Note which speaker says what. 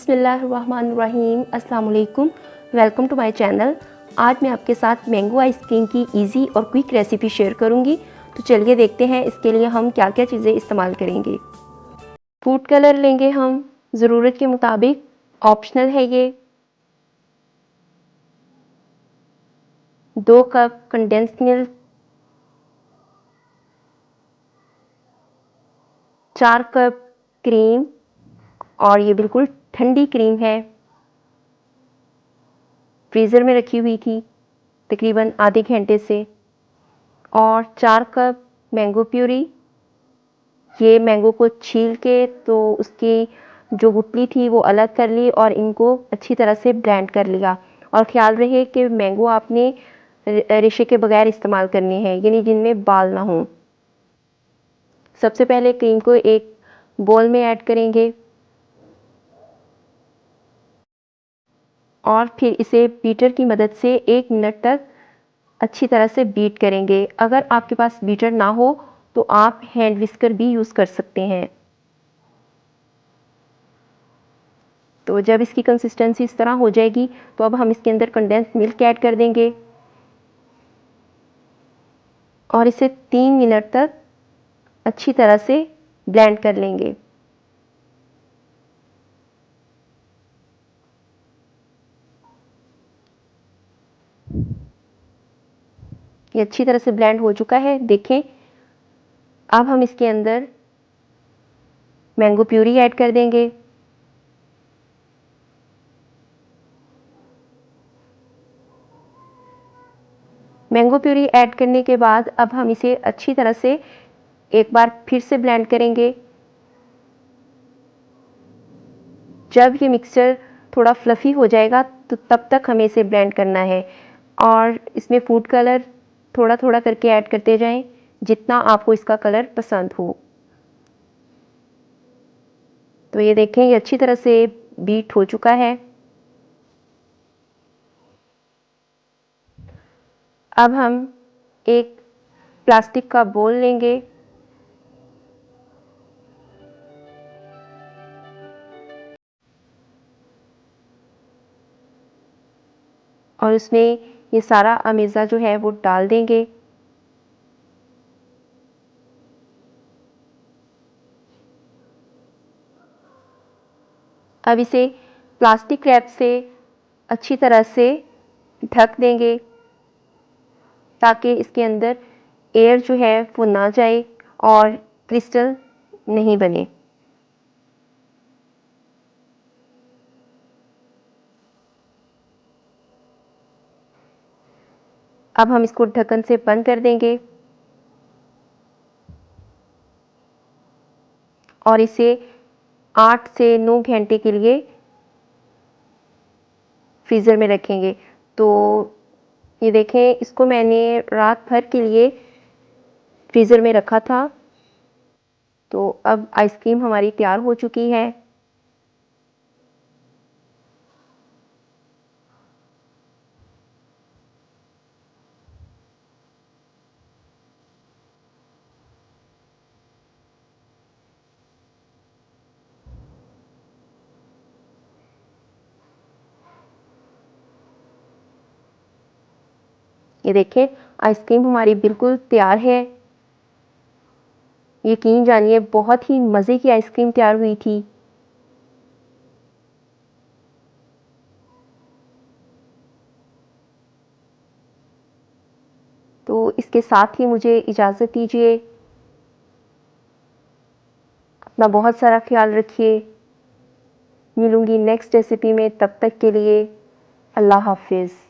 Speaker 1: बिस्मिल्लाहिर्रहमानिर्रहीम। अस्सलाम वालेकुम, वेलकम टू माय चैनल। आज मैं आपके साथ मैंगो आइसक्रीम की इजी और क्विक रेसिपी शेयर करूंगी। तो चलिए देखते हैं इसके लिए हम क्या क्या चीज़ें इस्तेमाल करेंगे। फूड कलर लेंगे हम ज़रूरत के मुताबिक, ऑप्शनल है ये। 2 cup condensed milk, 4 cup cream, और ये बिल्कुल ठंडी क्रीम है, फ्रीज़र में रखी हुई थी तकरीबन आधे घंटे से। और 4 कप मैंगो प्यूरी। ये मैंगो को छील के तो उसकी जो गुठली थी वो अलग कर ली और इनको अच्छी तरह से ब्लेंड कर लिया। और ख़्याल रहे कि मैंगो आपने रेशे के बगैर इस्तेमाल करने हैं, यानी जिनमें बाल ना हों। सबसे पहले क्रीम को एक बोल में ऐड करेंगे और फिर इसे बीटर की मदद से 1 मिनट तक अच्छी तरह से बीट करेंगे। अगर आपके पास बीटर ना हो तो आप हैंड विस्कर भी यूज़ कर सकते हैं। तो जब इसकी कंसिस्टेंसी इस तरह हो जाएगी तो अब हम इसके अंदर कंडेंस्ड मिल्क ऐड कर देंगे और इसे 3 मिनट तक अच्छी तरह से ब्लेंड कर लेंगे। ये अच्छी तरह से ब्लेंड हो चुका है, देखें। अब हम इसके अंदर मैंगो प्यूरी ऐड कर देंगे। मैंगो प्यूरी ऐड करने के बाद अब हम इसे अच्छी तरह से एक बार फिर से ब्लेंड करेंगे। जब ये मिक्सचर थोड़ा फ्लफ़ी हो जाएगा तो तब तक हमें इसे ब्लेंड करना है और इसमें फूड कलर थोड़ा थोड़ा करके ऐड करते जाएं जितना आपको इसका कलर पसंद हो। तो ये देखें, ये अच्छी तरह से बीट हो चुका है। अब हम एक प्लास्टिक का बोल लेंगे और उसमें ये सारा अमेज़ा जो है वो डाल देंगे। अब इसे प्लास्टिक रैप से अच्छी तरह से ढक देंगे ताकि इसके अंदर एयर जो है वो ना जाए और क्रिस्टल नहीं बने। अब हम इसको ढक्कन से बंद कर देंगे और इसे 8 से 9 घंटे के लिए फ्रीज़र में रखेंगे। तो ये देखें, इसको मैंने रात भर के लिए फ्रीज़र में रखा था। तो अब आइसक्रीम हमारी तैयार हो चुकी है। ये देखें, आइसक्रीम हमारी बिल्कुल तैयार है। यकीन जानिए, बहुत ही मज़े की आइसक्रीम तैयार हुई थी। तो इसके साथ ही मुझे इजाज़त दीजिए। अपना बहुत सारा ख्याल रखिए। मिलूँगी नेक्स्ट रेसिपी में, तब तक के लिए अल्लाह हाफ़िज़।